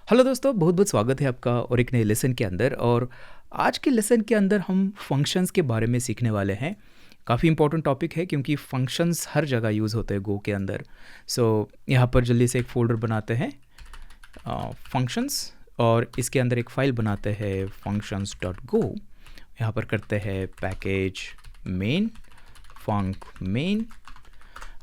Hello दोस्तों, बहुत बहुत स्वागत है आपका और एक नए लेसन के अंदर। और आज के लेसन के अंदर हम फंक्शंस के बारे में सीखने वाले हैं। काफ़ी इंपॉर्टेंट टॉपिक है क्योंकि फंक्शंस हर जगह यूज़ होते हैं गो के अंदर। यहाँ पर जल्दी से एक फ़ोल्डर बनाते हैं फंक्शंस, और इसके अंदर एक फ़ाइल बनाते हैं फंक्शंस डॉट गो। यहाँ पर करते हैं पैकेज मेन फंक मेन।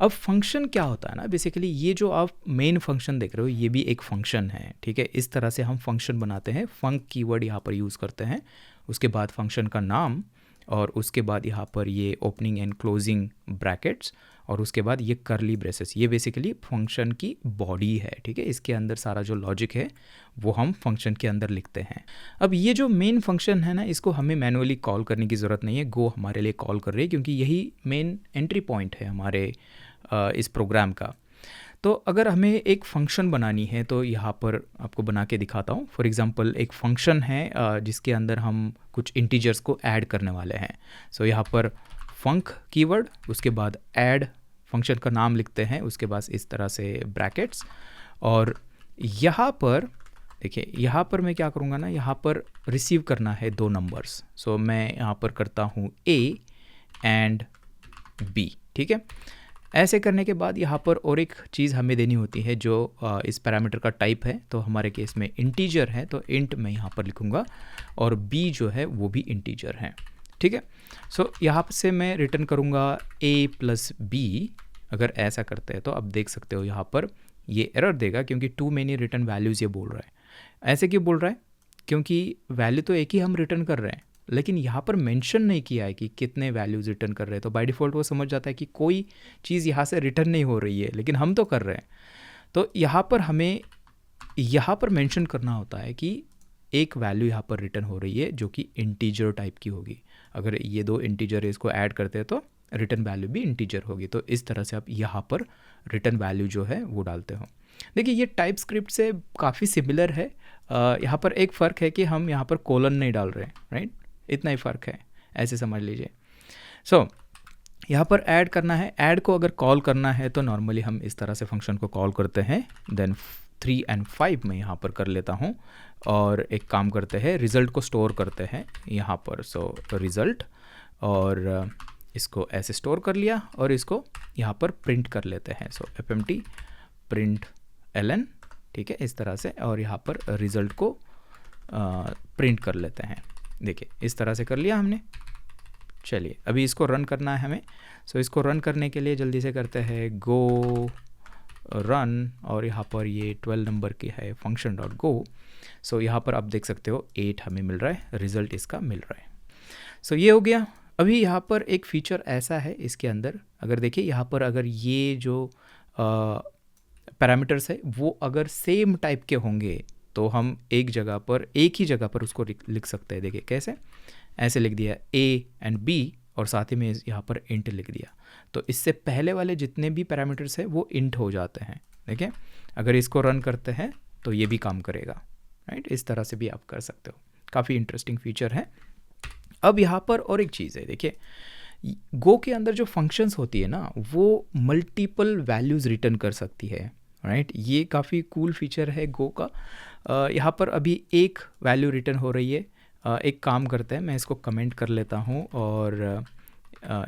अब फंक्शन क्या होता है ना, बेसिकली ये जो आप मेन फंक्शन देख रहे हो ये भी एक फंक्शन है। ठीक है, इस तरह से हम फंक्शन बनाते हैं। फंक कीवर्ड यहाँ पर यूज़ करते हैं, उसके बाद फंक्शन का नाम, और उसके बाद यहाँ पर ये ओपनिंग एंड क्लोजिंग ब्रैकेट्स, और उसके बाद ये करली ब्रेसेस। ये बेसिकली फंक्शन की बॉडी है। ठीक है, इसके अंदर सारा जो लॉजिक है वो हम फंक्शन के अंदर लिखते हैं। अब ये जो मेन फंक्शन है ना, इसको हमें मैनुअली कॉल करने की ज़रूरत नहीं है, गो हमारे लिए कॉल कर रही है क्योंकि यही मेन एंट्री पॉइंट है हमारे इस प्रोग्राम का। तो अगर हमें एक फ़ंक्शन बनानी है तो यहाँ पर आपको बना के दिखाता हूँ। फॉर एग्ज़ाम्पल एक फ़ंक्शन है जिसके अंदर हम कुछ इंटीजर्स को ऐड करने वाले हैं। यहाँ पर फंक कीवर्ड, उसके बाद ऐड, फंक्शन का नाम लिखते हैं, उसके बाद इस तरह से ब्रैकेट्स। और यहाँ पर देखिए, यहाँ पर मैं क्या करूँगा ना, यहाँ पर रिसीव करना है 2 नंबर्स। मैं यहाँ पर करता हूँ A एंड B। ठीक है, ऐसे करने के बाद यहाँ पर और एक चीज़ हमें देनी होती है जो इस पैरामीटर का टाइप है। तो हमारे केस में इंटीजर है, तो इंट मैं यहाँ पर लिखूँगा, और b जो है वो भी इंटीजर है। ठीक है, यहाँ से मैं रिटर्न करूँगा a प्लस बी। अगर ऐसा करते हैं तो आप देख सकते हो यहाँ पर ये एरर देगा क्योंकि टू मैनी रिटर्न वैल्यूज़ ये बोल रहा है। ऐसे क्यों बोल रहा है? क्योंकि वैल्यू तो एक ही हम रिटर्न कर रहे हैं, लेकिन यहाँ पर मेंशन नहीं किया है कि कितने वैल्यूज़ रिटर्न कर रहे हैं। तो बाय डिफ़ॉल्ट वो समझ जाता है कि कोई चीज़ यहाँ से रिटर्न नहीं हो रही है, लेकिन हम तो कर रहे हैं। तो यहाँ पर हमें यहाँ पर मेंशन करना होता है कि एक वैल्यू यहाँ पर रिटर्न हो रही है जो कि इंटीजर टाइप की होगी। अगर ये 2 इंटीजर इसको ऐड करते हैं तो रिटर्न वैल्यू भी इंटीजर होगी। तो इस तरह से आप यहाँ पर रिटर्न वैल्यू जो है वो डालते हो। देखिए, ये टाइप स्क्रिप्ट से काफ़ी सिमिलर है। यहाँ पर एक फ़र्क है कि हम यहाँ पर कोलन नहीं डाल रहे हैं, राइट? इतना ही फ़र्क है, ऐसे समझ लीजिए। यहाँ पर ऐड करना है। ऐड को अगर कॉल करना है तो नॉर्मली हम इस तरह से फंक्शन को कॉल करते हैं। देन 3 and 5 मैं यहाँ पर कर लेता हूँ, और एक काम करते हैं, रिज़ल्ट को स्टोर करते हैं यहाँ पर। रिज़ल्ट, और इसको ऐसे स्टोर कर लिया, और इसको यहाँ पर प्रिंट कर लेते हैं। fmt print ln। ठीक है, इस तरह से, और यहाँ पर रिज़ल्ट को प्रिंट कर लेते हैं। देखिए, इस तरह से कर लिया हमने। चलिए, अभी इसको रन करना है हमें। इसको रन करने के लिए जल्दी से करते हैं गो रन, और यहाँ पर ये 12 नंबर की है फंक्शन डॉट गो। यहाँ पर आप देख सकते हो 8 हमें मिल रहा है, रिज़ल्ट इसका मिल रहा है। ये हो गया। अभी यहाँ पर एक फ़ीचर ऐसा है इसके अंदर, अगर देखिए यहाँ पर अगर ये जो पैरामीटर्स है वो अगर सेम टाइप के होंगे तो हम एक ही जगह पर उसको लिख सकते हैं। देखिए कैसे, ऐसे लिख दिया a एंड b, और साथ ही में यहाँ पर इंट लिख दिया। तो इससे पहले वाले जितने भी पैरामीटर्स हैं वो इंट हो जाते हैं। देखिए, अगर इसको रन करते हैं तो ये भी काम करेगा, राइट? इस तरह से भी आप कर सकते हो। काफ़ी इंटरेस्टिंग फीचर है। अब यहाँ पर और एक चीज़ है, देखिए, गो के अंदर जो फंक्शंस होती है ना, वो मल्टीपल वैल्यूज़ रिटर्न कर सकती है, राइट? ये काफ़ी कूल फीचर है गो का। यहाँ पर अभी एक वैल्यू रिटर्न हो रही है। एक काम करते हैं, मैं इसको कमेंट कर लेता हूँ, और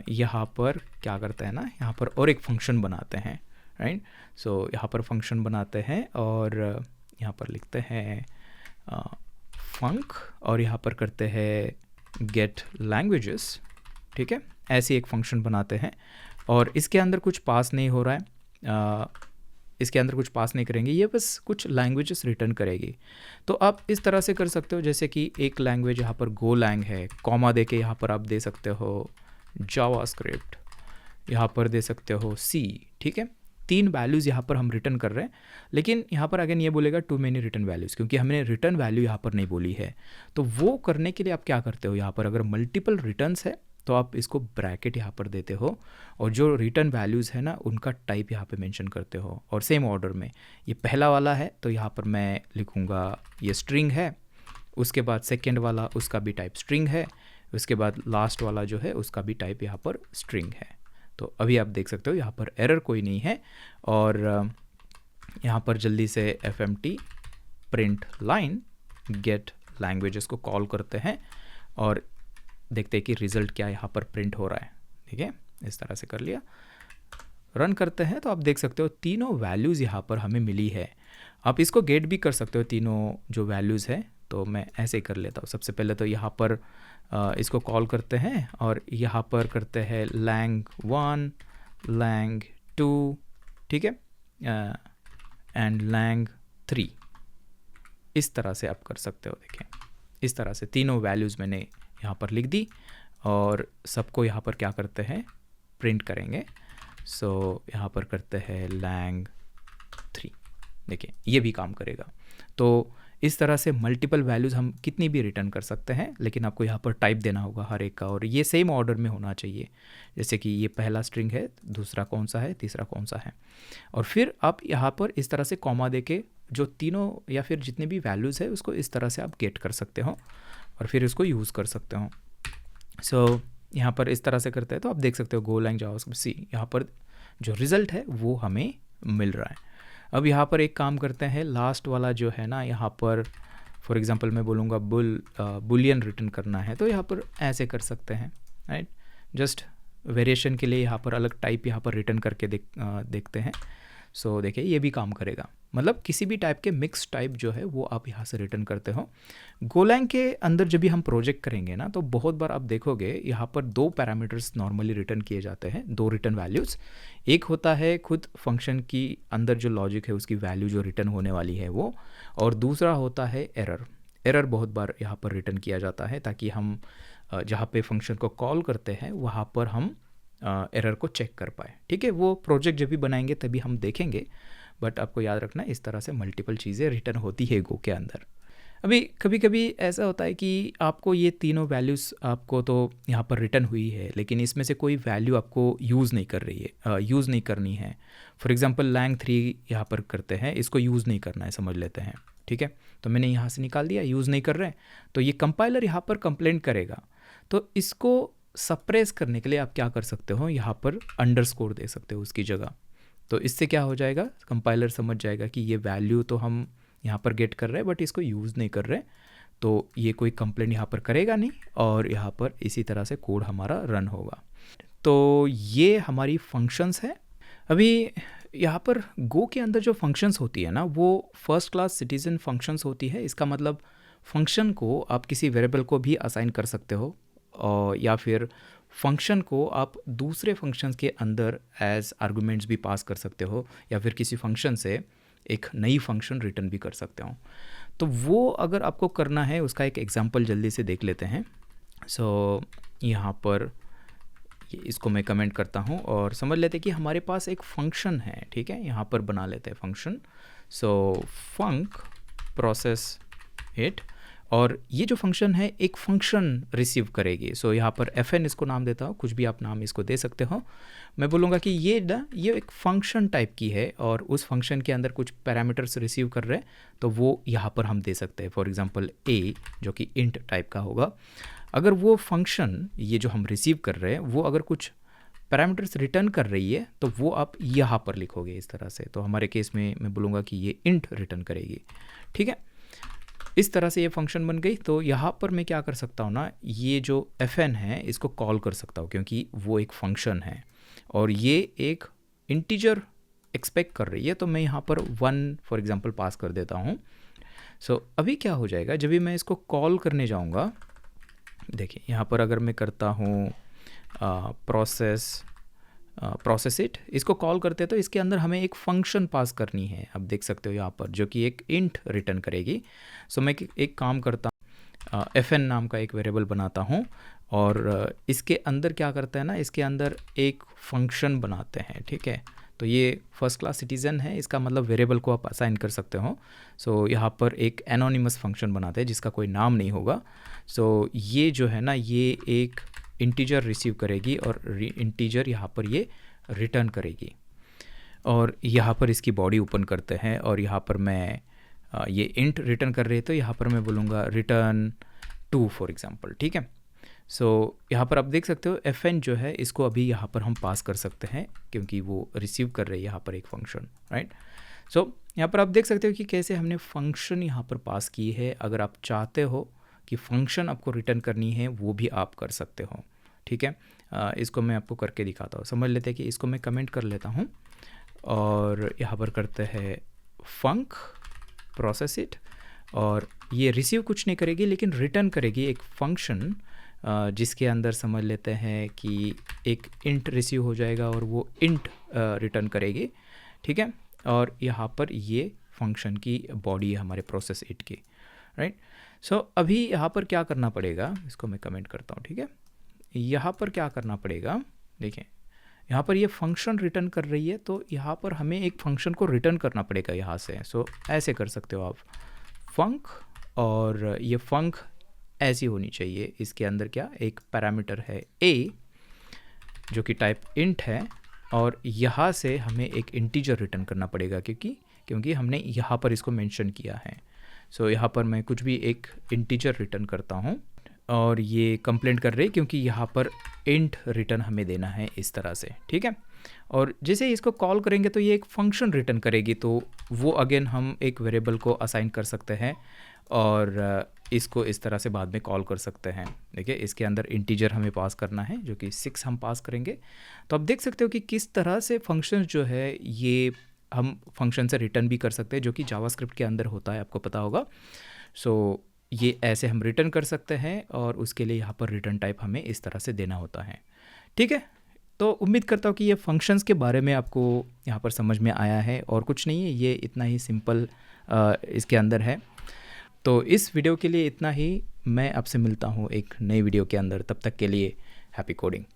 यहाँ पर क्या करते हैं ना, यहाँ पर और एक फंक्शन बनाते हैं, राइट? यहाँ पर फंक्शन बनाते हैं, और यहाँ पर लिखते हैं फंक, और यहाँ पर करते हैं गेट लैंग्वेजेस। ठीक है, ऐसे एक फंक्शन बनाते हैं, और इसके अंदर कुछ पास नहीं हो रहा है। इसके अंदर कुछ पास नहीं करेंगे, ये बस कुछ लैंग्वेजेस रिटर्न करेगी। तो आप इस तरह से कर सकते हो, जैसे कि एक लैंग्वेज यहाँ पर गो लैंग है, कॉमा दे के यहाँ पर आप दे सकते हो जावास्क्रिप्ट, यहाँ पर दे सकते हो सी। ठीक है, 3 वैल्यूज़ यहाँ पर हम रिटर्न कर रहे हैं, लेकिन यहाँ पर अगेन ये बोलेगा टू मेनी रिटर्न वैल्यूज़, क्योंकि हमने रिटर्न वैल्यू यहाँ पर नहीं बोली है। तो वो करने के लिए आप क्या करते हो, यहाँ पर अगर मल्टीपल रिटर्न्स है तो आप इसको ब्रैकेट यहाँ पर देते हो, और जो रिटर्न वैल्यूज़ है ना उनका टाइप यहाँ पे मेंशन करते हो, और सेम ऑर्डर में। ये पहला वाला है तो यहाँ पर मैं लिखूँगा ये स्ट्रिंग है, उसके बाद सेकेंड वाला उसका भी टाइप स्ट्रिंग है, उसके बाद लास्ट वाला जो है उसका भी टाइप यहाँ पर स्ट्रिंग है। तो अभी आप देख सकते हो यहाँ पर एरर कोई नहीं है, और यहाँ पर जल्दी से fmt print line get languages को कॉल करते हैं और देखते हैं कि रिजल्ट क्या यहाँ पर प्रिंट हो रहा है। ठीक है, इस तरह से कर लिया, रन करते हैं तो आप देख सकते हो तीनों वैल्यूज़ यहाँ पर हमें मिली है। आप इसको गेट भी कर सकते हो तीनों जो वैल्यूज़ है, तो मैं ऐसे ही कर लेता हूँ। सबसे पहले तो यहाँ पर इसको कॉल करते हैं और यहाँ पर करते हैं lang1 lang2, ठीक है, एंड lang3। इस तरह से आप कर सकते हो। देखें, इस तरह से तीनों वैल्यूज़ मैंने यहाँ पर लिख दी और सबको यहाँ पर क्या करते हैं, प्रिंट करेंगे। सो यहाँ पर करते हैं lang3। देखिए ये भी काम करेगा। तो इस तरह से मल्टीपल वैल्यूज़ हम कितनी भी रिटर्न कर सकते हैं, लेकिन आपको यहाँ पर टाइप देना होगा हर एक का, और ये सेम ऑर्डर में होना चाहिए। जैसे कि ये पहला स्ट्रिंग है, दूसरा कौन सा है, तीसरा कौन सा है, और फिर आप यहाँ पर इस तरह से कॉमा दे के जो तीनों या फिर जितने भी वैल्यूज़ है उसको इस तरह से आप गेट कर सकते हो और फिर इसको यूज़ कर सकते हो। सो यहाँ पर इस तरह से करते हैं तो आप देख सकते हो गोlang जावास्क्रिप्ट सी, यहाँ पर जो रिज़ल्ट है वो हमें मिल रहा है। अब यहाँ पर एक काम करते हैं, लास्ट वाला जो है ना, यहाँ पर फॉर एग्जांपल मैं बोलूँगा बुलियन रिटर्न करना है, तो यहाँ पर ऐसे कर सकते हैं, राइट। जस्ट वेरिएशन के लिए यहाँ पर अलग टाइप यहाँ पर रिटर्न करके देखते हैं। सो देखिए ये भी काम करेगा, मतलब किसी भी टाइप के मिक्स टाइप जो है वो आप यहाँ से रिटर्न करते हो। गोलैंग के अंदर जब भी हम प्रोजेक्ट करेंगे ना, तो बहुत बार आप देखोगे यहाँ पर दो पैरामीटर्स नॉर्मली रिटर्न किए जाते हैं, दो रिटर्न वैल्यूज़। एक होता है खुद फंक्शन की अंदर जो लॉजिक है उसकी वैल्यू जो रिटर्न होने वाली है वो, और दूसरा होता है एरर। एरर बहुत बार यहाँ पर रिटर्न किया जाता है ताकि हम जहाँ पे फंक्शन को कॉल करते हैं वहाँ पर हम एरर को चेक कर पाए। ठीक है, वो प्रोजेक्ट जब भी बनाएंगे तभी हम देखेंगे, बट आपको याद रखना इस तरह से मल्टीपल चीज़ें रिटर्न होती है गो के अंदर। अभी कभी कभी ऐसा होता है कि आपको ये तीनों वैल्यूज़ आपको तो यहाँ पर रिटर्न हुई है, लेकिन इसमें से कोई वैल्यू आपको यूज़ नहीं कर रही है, यूज़ नहीं करनी है। फॉर एग्जांपल lang3 यहाँ पर करते हैं, इसको यूज़ नहीं करना है, समझ लेते हैं। ठीक है, तो मैंने यहाँ से निकाल दिया, यूज़ नहीं कर रहे हैं, तो ये कंपाइलर यहाँ पर कंप्लेंट करेगा। तो इसको सप्रेस करने के लिए आप क्या कर सकते हो, यहाँ पर अंडरस्कोर दे सकते हो उसकी जगह। तो इससे क्या हो जाएगा, कंपाइलर समझ जाएगा कि ये वैल्यू तो हम यहाँ पर गेट कर रहे हैं बट इसको यूज़ नहीं कर रहे, तो ये कोई कंप्लेंट यहाँ पर करेगा नहीं और यहाँ पर इसी तरह से कोड हमारा रन होगा। तो ये हमारी फंक्शंस है। अभी यहाँ पर गो के अंदर जो फंक्शंस होती है ना, वो फर्स्ट क्लास सिटीजन फंक्शंस होती है। इसका मतलब फंक्शन को आप किसी वेरिएबल को भी असाइन कर सकते हो, और या फिर फंक्शन को आप दूसरे फंक्शंस के अंदर एज आर्गुमेंट्स भी पास कर सकते हो, या फिर किसी फंक्शन से एक नई फंक्शन रिटर्न भी कर सकते हो। तो वो अगर आपको करना है उसका एक एग्जांपल जल्दी से देख लेते हैं। सो यहाँ पर इसको मैं कमेंट करता हूँ और समझ लेते हैं कि हमारे पास एक फंक्शन है। ठीक है, यहाँ पर बना लेते हैं function. So funk process it, और ये जो फंक्शन है एक फंक्शन रिसीव करेगी। सो यहाँ पर fn इसको नाम देता हूँ, कुछ भी आप नाम इसको दे सकते हो। मैं बोलूँगा कि ये एक फंक्शन टाइप की है और उस फंक्शन के अंदर कुछ पैरामीटर्स रिसीव कर रहे हैं, तो वो यहाँ पर हम दे सकते हैं। फॉर एग्जांपल a जो कि इंट टाइप का होगा। अगर वो फंक्शन ये जो हम रिसीव कर रहे हैं वो अगर कुछ पैरामीटर्स रिटर्न कर रही है तो वो आप यहाँ पर लिखोगे इस तरह से। तो हमारे केस में मैं बोलूँगा कि ये इंट रिटर्न करेगी। ठीक है, इस तरह से ये फंक्शन बन गई। तो यहाँ पर मैं क्या कर सकता हूँ ना, ये जो fn है इसको कॉल कर सकता हूँ क्योंकि वो एक फंक्शन है और ये एक इंटीजर एक्सपेक्ट कर रही है। तो मैं यहाँ पर 1 फॉर एग्जांपल पास कर देता हूँ। सो अभी क्या हो जाएगा, जब भी मैं इसको कॉल करने जाऊँगा, देखिए यहाँ पर अगर मैं करता हूँ प्रोसेस इट, इसको कॉल करते हैं तो इसके अंदर हमें एक फंक्शन पास करनी है। अब देख सकते हो यहाँ पर जो कि एक इंट रिटर्न करेगी। सो मैं एक काम करता हूँ, fn नाम का एक वेरिएबल बनाता हूँ और इसके अंदर क्या करता है ना, इसके अंदर एक फंक्शन बनाते हैं। ठीक है, तो ये फर्स्ट क्लास सिटीजन है, इसका मतलब वेरिएबल को आप असाइन कर सकते हो। सो यहाँ पर एक एनोनिमस फंक्शन बनाते हैं जिसका कोई नाम नहीं होगा। सो ये जो है ना, ये एक इंटीजर रिसीव करेगी और इंटीजर यहाँ पर ये रिटर्न करेगी। और यहाँ पर इसकी बॉडी ओपन करते हैं और यहाँ पर मैं ये इंट रिटर्न कर रही है, तो यहाँ पर मैं बोलूँगा रिटर्न 2 फॉर एग्जांपल। ठीक है, सो यहाँ पर आप देख सकते हो fn जो है इसको अभी यहाँ पर हम पास कर सकते हैं क्योंकि वो रिसीव कर रही है यहाँ पर एक फंक्शन, राइट। सो यहाँ पर आप देख सकते हो कि कैसे हमने फंक्शन यहाँ पर पास की है। अगर आप चाहते हो कि फंक्शन आपको रिटर्न करनी है वो भी आप कर सकते हो, ठीक है। इसको मैं आपको करके दिखाता हूँ। समझ लेते हैं कि इसको मैं कमेंट कर लेता हूँ और यहाँ पर करते हैं फंक प्रोसेस इट, और ये रिसीव कुछ नहीं करेगी लेकिन रिटर्न करेगी एक फंक्शन जिसके अंदर समझ लेते हैं कि एक इंट रिसीव हो जाएगा और वो इंट रिटर्न करेगी, ठीक है। और यहाँ पर ये फंक्शन की बॉडी है हमारे प्रोसेस इट की, राइट। सो अभी यहाँ पर क्या करना पड़ेगा, इसको मैं कमेंट करता हूँ, ठीक है। यहाँ पर क्या करना पड़ेगा, देखें यहाँ पर ये फंक्शन रिटर्न कर रही है, तो यहाँ पर हमें एक फंक्शन को रिटर्न करना पड़ेगा यहाँ से। सो ऐसे कर सकते हो आप फंक, और ये फंक ऐसी होनी चाहिए। इसके अंदर क्या एक पैरामीटर है a जो कि टाइप इंट है, और यहाँ से हमें एक इंटीजर रिटर्न करना पड़ेगा क्योंकि हमने यहाँ पर इसको मेंशन किया है। सो यहाँ पर मैं कुछ भी एक इंटीजर रिटर्न करता हूँ, और ये कंप्लेंट कर रही क्योंकि यहाँ पर इंट रिटर्न हमें देना है इस तरह से, ठीक है। और जैसे इसको कॉल करेंगे तो ये एक फंक्शन रिटर्न करेगी, तो वो अगेन हम एक वेरिएबल को असाइन कर सकते हैं और इसको इस तरह से बाद में कॉल कर सकते हैं। देखिए इसके अंदर इंटीजर हमें पास करना है जो कि 6 हम पास करेंगे। तो आप देख सकते हो कि किस तरह से फंक्शन जो है ये हम फंक्शन से रिटर्न भी कर सकते हैं, जो कि जावास्क्रिप्ट के अंदर होता है, आपको पता होगा। सो ये ऐसे हम रिटर्न कर सकते हैं, और उसके लिए यहाँ पर रिटर्न टाइप हमें इस तरह से देना होता है, ठीक है। तो उम्मीद करता हूँ कि ये फंक्शंस के बारे में आपको यहाँ पर समझ में आया है, और कुछ नहीं है, ये इतना ही सिंपल इसके अंदर है। तो इस वीडियो के लिए इतना ही। मैं आपसे मिलता हूँ एक नई वीडियो के अंदर, तब तक के लिए हैप्पी कोडिंग।